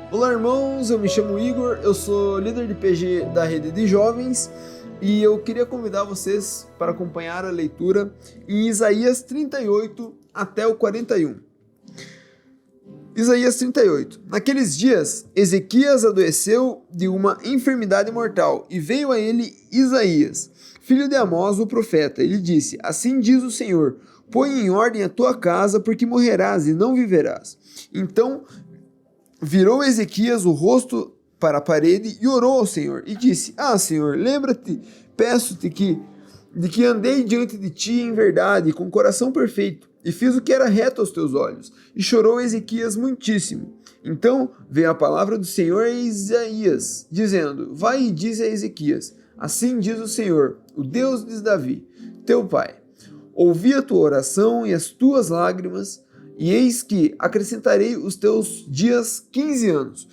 Olá, irmãos, eu me chamo Igor, eu sou líder de PG da rede de jovens e eu queria convidar vocês para acompanhar a leitura em Isaías 38 até o 41. Isaías 38. Naqueles dias, Ezequias adoeceu de uma enfermidade mortal e veio a ele Isaías, filho de Amós, o profeta. Ele disse: Assim diz o Senhor, põe em ordem a tua casa, porque morrerás e não viverás. Então virou Ezequias o rosto para a parede e orou ao Senhor e disse: Senhor, lembra-te, peço-te de que andei diante de ti em verdade, com coração perfeito, e fiz o que era reto aos teus olhos. E chorou Ezequias muitíssimo. Então veio a palavra do Senhor a Isaías, dizendo: Vai e dize a Ezequias: Assim diz o Senhor, o Deus de Davi, teu pai: Ouvi a tua oração e as tuas lágrimas, e eis que acrescentarei os teus dias 15 anos,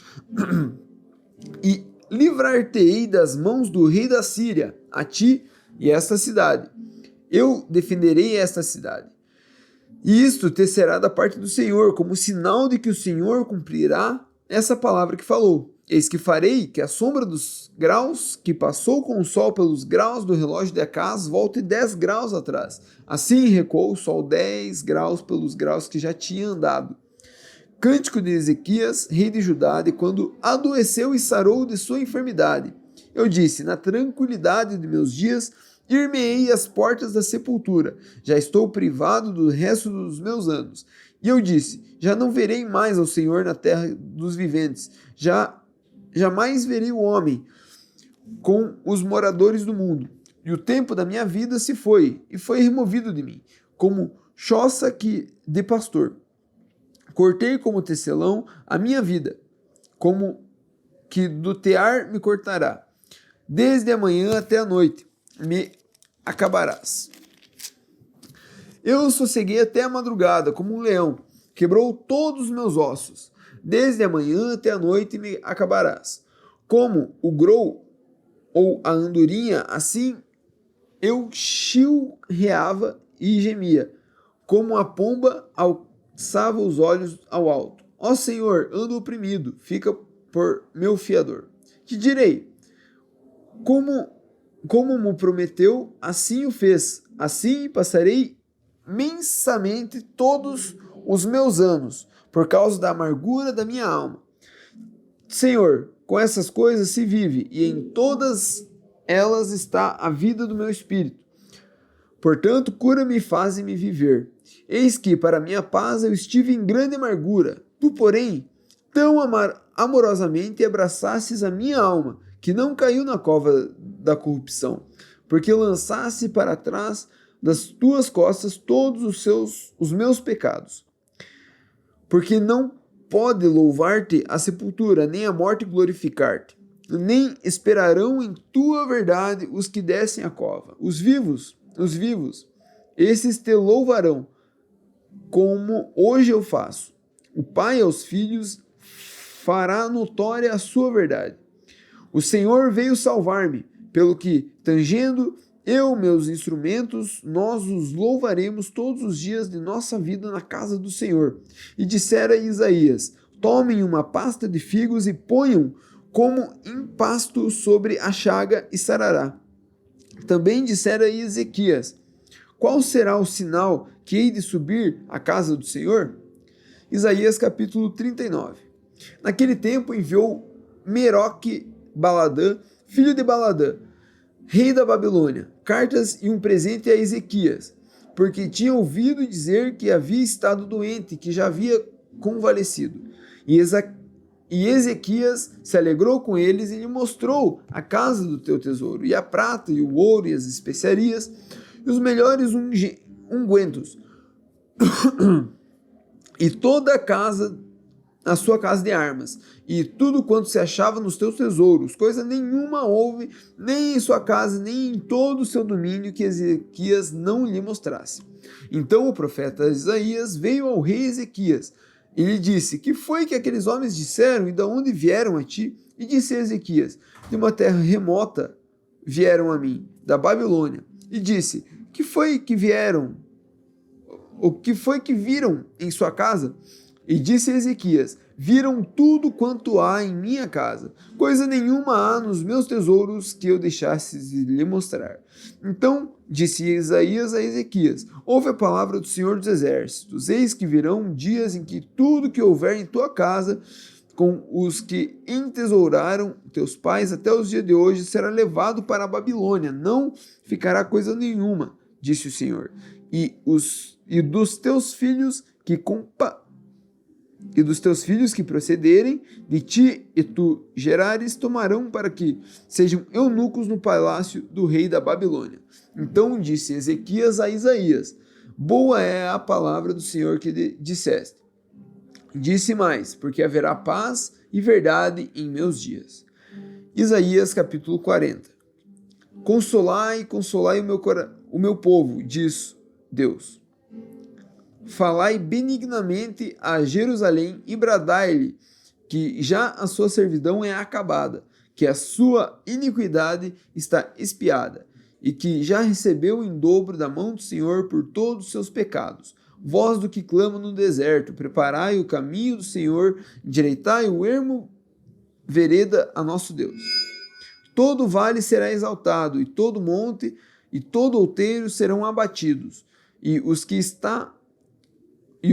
e livrar-te-ei das mãos do rei da Síria, a ti e esta cidade. Eu defenderei esta cidade. E isto te será da parte do Senhor, como sinal de que o Senhor cumprirá essa palavra que falou. Eis que farei que a sombra dos graus que passou com o sol pelos graus do relógio de Acaz volte 10 graus atrás. Assim recuou o sol 10 graus pelos graus que já tinha andado. Cântico de Ezequias, rei de Judá, de quando adoeceu e sarou de sua enfermidade. Eu disse: na tranquilidade de meus dias, ir-me-ei às portas da sepultura. Já estou privado do resto dos meus anos. E eu disse: já não verei mais ao Senhor na terra dos viventes. Jamais verei o homem com os moradores do mundo. E o tempo da minha vida se foi, e foi removido de mim, como choça de pastor. Cortei como tecelão a minha vida, como que do tear me cortará. Desde a manhã até a noite me acabarás. Eu sosseguei até a madrugada, como um leão, quebrou todos os meus ossos. Desde a manhã até a noite me acabarás. Como o grou ou a andorinha, assim eu chilreava e gemia, como a pomba alçava os olhos ao alto. Ó Senhor, ando oprimido, fica por meu fiador. Te direi, como me prometeu, assim o fez. Assim passarei mensamente todos os meus anos, por causa da amargura da minha alma. Senhor, com essas coisas se vive, e em todas elas está a vida do meu espírito. Portanto, cura-me e faze-me viver. Eis que, para minha paz, eu estive em grande amargura. Tu, porém, tão amorosamente abraçastes a minha alma, que não caiu na cova da corrupção, porque lançaste para trás das tuas costas todos os meus pecados. Porque não pode louvar-te a sepultura, nem a morte glorificar-te. Nem esperarão em tua verdade os que descem a cova. Os vivos, esses te louvarão, como hoje eu faço. O pai aos filhos fará notória a sua verdade. O Senhor veio salvar-me, pelo que, tangendo eu, meus instrumentos, nós os louvaremos todos os dias de nossa vida na casa do Senhor. E dissera Isaías: tomem uma pasta de figos e ponham como empasto sobre a chaga e sarará. Também dissera Ezequias: qual será o sinal que hei de subir à casa do Senhor? Isaías capítulo 39. Naquele tempo enviou Meroque Baladã, filho de Baladã, rei da Babilônia, cartas e um presente a Ezequias, porque tinha ouvido dizer que havia estado doente, que já havia convalescido. E Ezequias se alegrou com eles e lhe mostrou a casa do teu tesouro, e a prata, e o ouro, e as especiarias, e os melhores ungüentos, e toda a sua casa de armas, e tudo quanto se achava nos teus tesouros. Coisa nenhuma houve, nem em sua casa, nem em todo o seu domínio, que Ezequias não lhe mostrasse. Então o profeta Isaías veio ao rei Ezequias e lhe disse: que foi que aqueles homens disseram e de onde vieram a ti? E disse Ezequias: de uma terra remota vieram a mim, da Babilônia. E disse: que foi que vieram? O que foi que viram em sua casa? E disse Ezequias: viram tudo quanto há em minha casa, coisa nenhuma há nos meus tesouros que eu deixasse de lhe mostrar. Então disse Isaías a Ezequias: ouve a palavra do Senhor dos Exércitos, eis que virão dias em que tudo que houver em tua casa, com os que entesouraram teus pais até os dias de hoje, será levado para a Babilônia, não ficará coisa nenhuma, disse o Senhor. E dos teus filhos que procederem de ti e tu gerares, tomarão para que sejam eunucos no palácio do rei da Babilônia. Então disse Ezequias a Isaías: boa é a palavra do Senhor que disseste. Disse mais, porque haverá paz e verdade em meus dias. Isaías capítulo 40. Consolai o meu povo, diz Deus. Falai benignamente a Jerusalém e bradai-lhe que já a sua servidão é acabada, que a sua iniquidade está expiada, e que já recebeu em dobro da mão do Senhor por todos os seus pecados. Vós do que clama no deserto, preparai o caminho do Senhor, endireitai o ermo vereda a nosso Deus. Todo vale será exaltado, e todo monte e todo outeiro serão abatidos, e o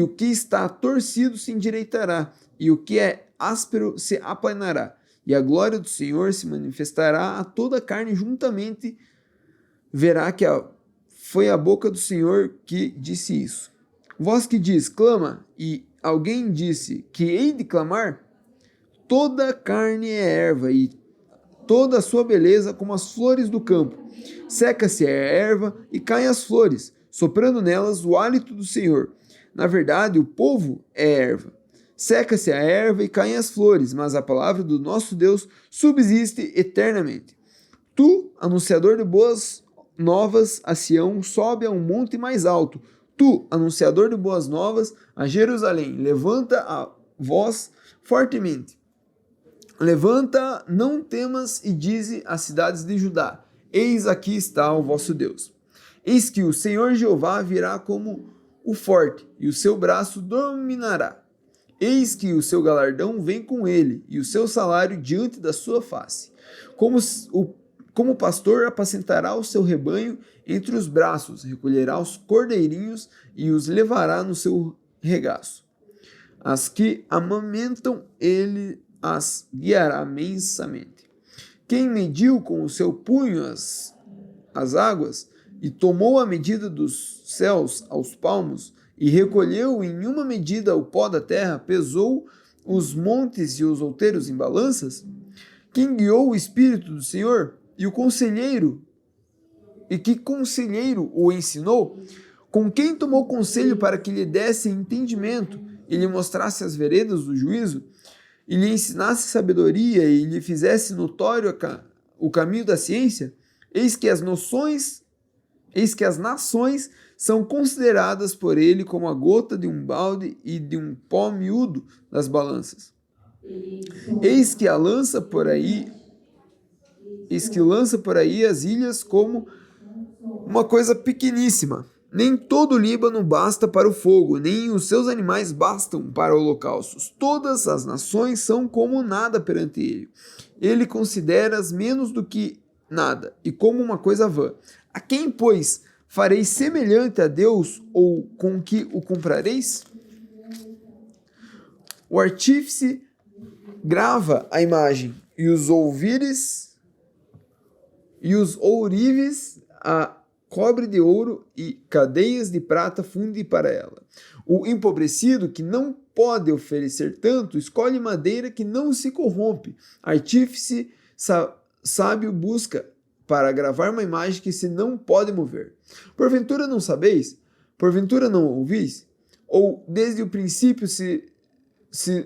que está torcido se endireitará, e o que é áspero se aplanará, e a glória do Senhor se manifestará a toda a carne juntamente. Verá que foi a boca do Senhor que disse isso. Vós que diz, clama, e alguém disse, que hei de clamar? Toda a carne é erva, e toda a sua beleza como as flores do campo. Seca-se a erva e caem as flores, soprando nelas o hálito do Senhor. Na verdade, o povo é erva. Seca-se a erva e caem as flores, mas a palavra do nosso Deus subsiste eternamente. Tu, anunciador de boas novas a Sião, sobe a um monte mais alto. Tu, anunciador de boas novas a Jerusalém, levanta a voz fortemente. Levanta, não temas, e dize às cidades de Judá: eis aqui está o vosso Deus. Eis que o Senhor Jeová virá como o forte, e o seu braço dominará. Eis que o seu galardão vem com ele, e o seu salário diante da sua face. Como pastor apacentará o seu rebanho entre os braços, recolherá os cordeirinhos e os levará no seu regaço. As que amamentam, ele as guiará mensamente. Quem mediu com o seu punho as águas, e tomou a medida dos céus aos palmos, e recolheu em uma medida o pó da terra, pesou os montes e os outeiros em balanças? Quem guiou o Espírito do Senhor? E que conselheiro o ensinou? Com quem tomou conselho para que lhe desse entendimento, e lhe mostrasse as veredas do juízo, e lhe ensinasse sabedoria, e lhe fizesse notório o caminho da ciência? Eis que as nações são consideradas por ele como a gota de um balde e de um pó miúdo das balanças. Eis que lança por aí as ilhas como uma coisa pequeníssima. Nem todo o Líbano basta para o fogo, nem os seus animais bastam para holocaustos. Todas as nações são como nada perante ele. Ele considera-as menos do que nada, e como uma coisa vã. A quem, pois, fareis semelhante a Deus, ou com que o comprareis? O artífice grava a imagem, e os ourives a cobre de ouro, e cadeias de prata funde para ela. O empobrecido, que não pode oferecer tanto, escolhe madeira que não se corrompe. Artífice sábio busca para gravar uma imagem que se não pode mover. Porventura não sabeis? Porventura não ouvis? Ou desde o princípio se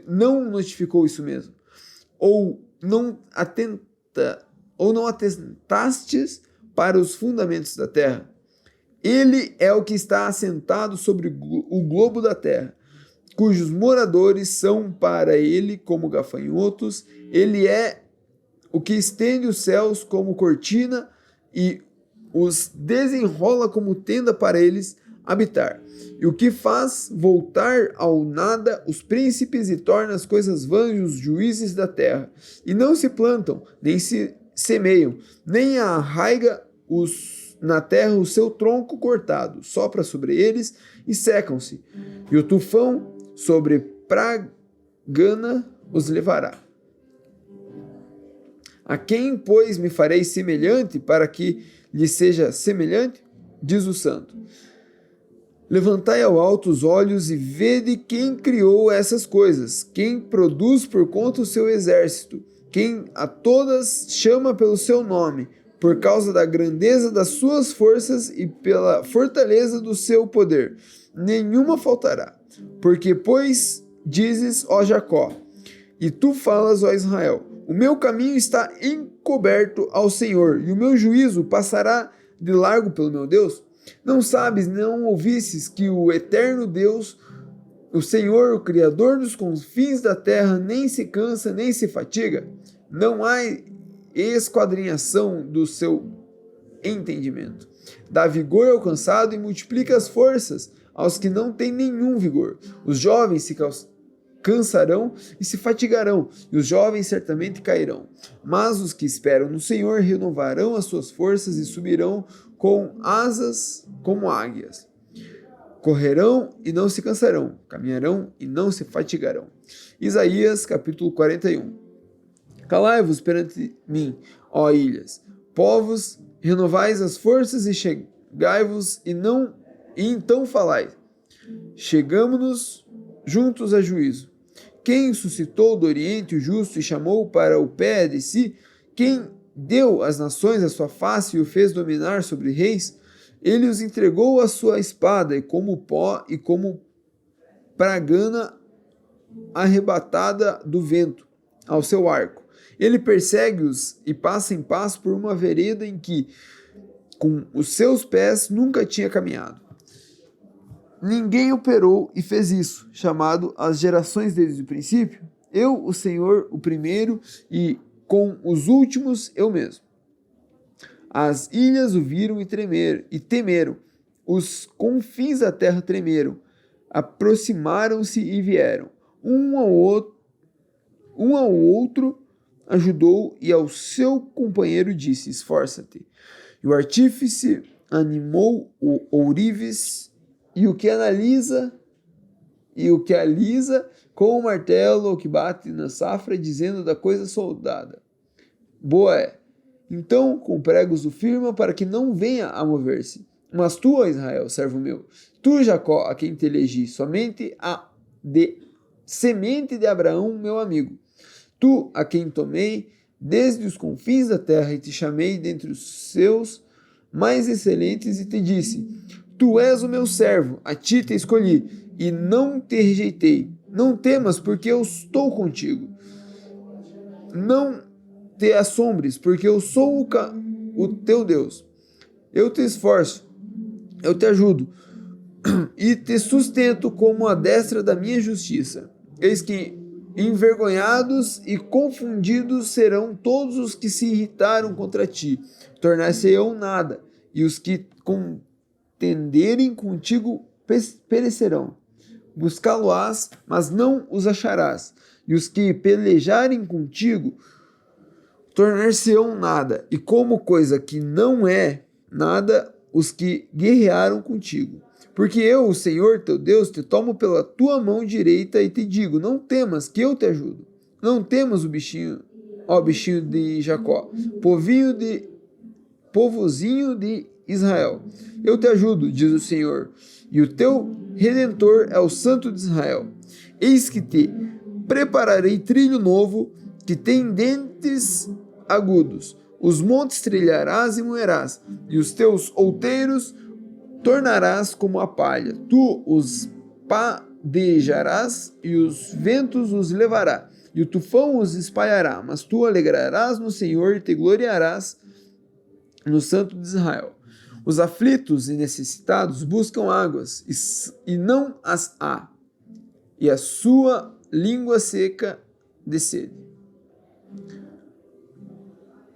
não notificou isso mesmo? Ou não atentastes para os fundamentos da terra? Ele é o que está assentado sobre o globo da terra, cujos moradores são para ele como gafanhotos. Ele é o que estende os céus como cortina e os desenrola como tenda para eles. habitar. E o que faz voltar ao nada os príncipes e torna as coisas vãs os juízes da terra. E não se plantam, nem se semeiam, nem arraiga na terra o seu tronco cortado, sopra sobre eles e secam-se. E o tufão sobre Pragana os levará. A quem, pois, me farei semelhante para que lhe seja semelhante? Diz o santo. Levantai ao alto os olhos e vede quem criou essas coisas, quem produz por conta o seu exército, quem a todas chama pelo seu nome, por causa da grandeza das suas forças e pela fortaleza do seu poder. Nenhuma faltará. Porque, pois, dizes, ó Jacó, e tu falas, ó Israel, o meu caminho está encoberto ao Senhor, e o meu juízo passará de largo pelo meu Deus? Não sabes, não ouvistes que o eterno Deus, o Senhor, o Criador dos confins da terra, nem se cansa, nem se fatiga? Não há esquadrinhação do seu entendimento. Dá vigor ao cansado e multiplica as forças aos que não têm nenhum vigor. Os jovens se cansarão e se fatigarão, e os jovens certamente cairão. Mas os que esperam no Senhor renovarão as suas forças e subirão com asas como águias. Correrão e não se cansarão, caminharão e não se fatigarão. Isaías capítulo 41. Calai-vos perante mim, ó ilhas, povos, renovais as forças e chegai-vos e então falai. Chegamo-nos juntos a juízo. Quem suscitou do Oriente o justo e chamou para o pé de si? Quem deu às nações a sua face e o fez dominar sobre reis? Ele os entregou à sua espada, e como pó e como pragana arrebatada do vento, ao seu arco. Ele persegue-os e passa em paz por uma vereda em que, com os seus pés, nunca tinha caminhado. Ninguém operou e fez isso, chamado as gerações desde o princípio. Eu, o Senhor, o primeiro, e com os últimos eu mesmo. As ilhas o viram e temeram. Os confins da terra tremeram. Aproximaram-se e vieram. Um ao outro ajudou e ao seu companheiro disse, esforça-te. E o artífice animou o ourives e o que alisa com o martelo o que bate na safra, dizendo da coisa soldada. Boa é. Então com pregos o firma para que não venha a mover-se. Mas tu, ó Israel, servo meu, tu, Jacó, a quem te elegi, somente a semente de Abraão, meu amigo. Tu, a quem tomei desde os confins da terra e te chamei dentre os seus mais excelentes e te disse, tu és o meu servo, a ti te escolhi e não te rejeitei. Não temas, porque eu estou contigo. Não te assombres, porque eu sou o teu Deus. Eu te esforço, eu te ajudo e te sustento como a destra da minha justiça. Eis que envergonhados e confundidos serão todos os que se irritaram contra ti. Tornar-se-ão nada, e os que contenderem contigo perecerão. Buscá-lo-ás, mas não os acharás. E os que pelejarem contigo tornar-se-ão nada, e como coisa que não é nada, os que guerrearam contigo. Porque eu, o Senhor teu Deus, te tomo pela tua mão direita e te digo, não temas, que eu te ajudo. Não temas o bichinho, ó bichinho de Jacó, povozinho de Israel. Eu te ajudo, diz o Senhor, e o teu Redentor é o Santo de Israel. Eis que te prepararei trilho novo, que tem dentes agudos. Os montes trilharás e moerás, e os teus outeiros tornarás como a palha. Tu os padejarás, e os ventos os levará, e o tufão os espalhará. Mas tu alegrarás no Senhor e te gloriarás no Santo de Israel. Os aflitos e necessitados buscam águas, e não as há, e a sua língua seca de sede.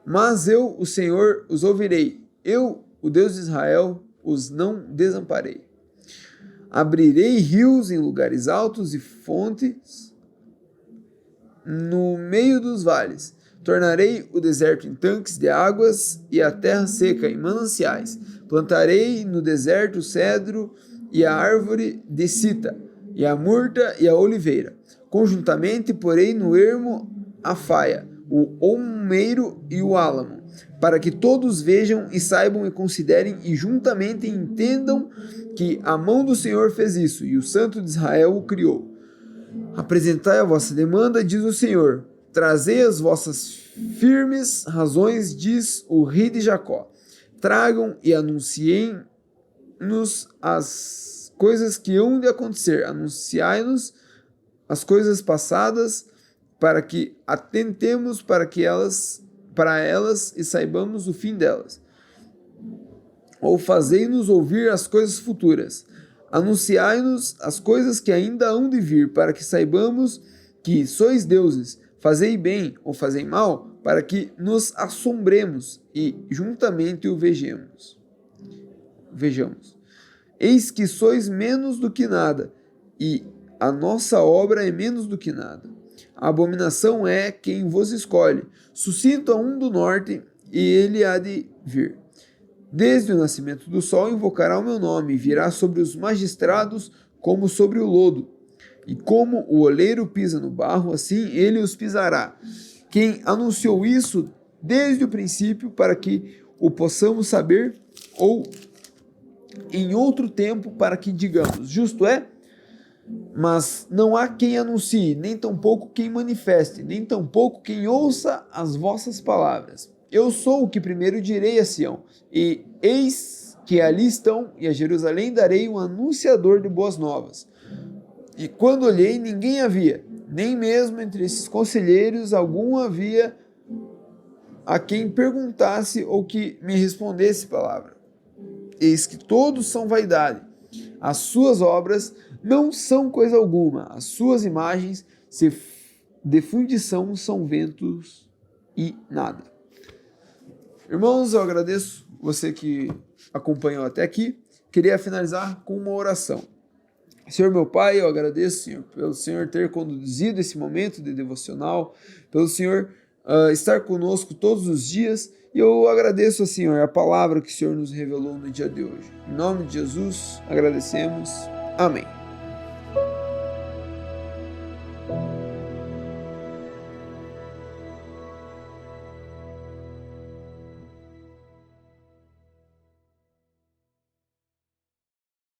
Mas eu, o Senhor, os ouvirei. Eu, o Deus de Israel, os não desamparei. Abrirei rios em lugares altos e fontes no meio dos vales. Tornarei o deserto em tanques de águas e a terra seca em mananciais. Plantarei no deserto o cedro e a árvore de cita, e a murta e a oliveira. Conjuntamente porei no ermo a faia, o olmeiro e o álamo, para que todos vejam e saibam e considerem e juntamente entendam que a mão do Senhor fez isso e o Santo de Israel o criou. Apresentai a vossa demanda, diz o Senhor. Trazei as vossas firmes razões, diz o rei de Jacó. Tragam e anunciem-nos as coisas que hão de acontecer. Anunciai-nos as coisas passadas, para que atentemos para elas e saibamos o fim delas. Ou fazei-nos ouvir as coisas futuras. Anunciai-nos as coisas que ainda hão de vir, para que saibamos que sois deuses. Fazei bem ou fazei mal, para que nos assombremos e juntamente o vejamos. Eis que sois menos do que nada, e a nossa obra é menos do que nada. A abominação é quem vos escolhe. Suscita um do norte, e ele há de vir. Desde o nascimento do sol invocará o meu nome, e virá sobre os magistrados como sobre o lodo. E como o oleiro pisa no barro, assim ele os pisará. Quem anunciou isso desde o princípio, para que o possamos saber, ou em outro tempo, para que digamos, justo é? Mas não há quem anuncie, nem tampouco quem manifeste, nem tampouco quem ouça as vossas palavras. Eu sou o que primeiro direi a Sião, e eis que ali estão, e a Jerusalém darei um anunciador de boas novas. E quando olhei, ninguém havia, nem mesmo entre esses conselheiros algum havia a quem perguntasse ou que me respondesse palavra. Eis que todos são vaidade, as suas obras não são coisa alguma, as suas imagens de fundição são ventos e nada. Irmãos, eu agradeço você que acompanhou até aqui. Queria finalizar com uma oração. Senhor meu Pai, eu agradeço, Senhor, pelo Senhor ter conduzido esse momento de devocional, pelo Senhor estar conosco todos os dias, e eu agradeço, Senhor, a palavra que o Senhor nos revelou no dia de hoje. Em nome de Jesus, agradecemos. Amém.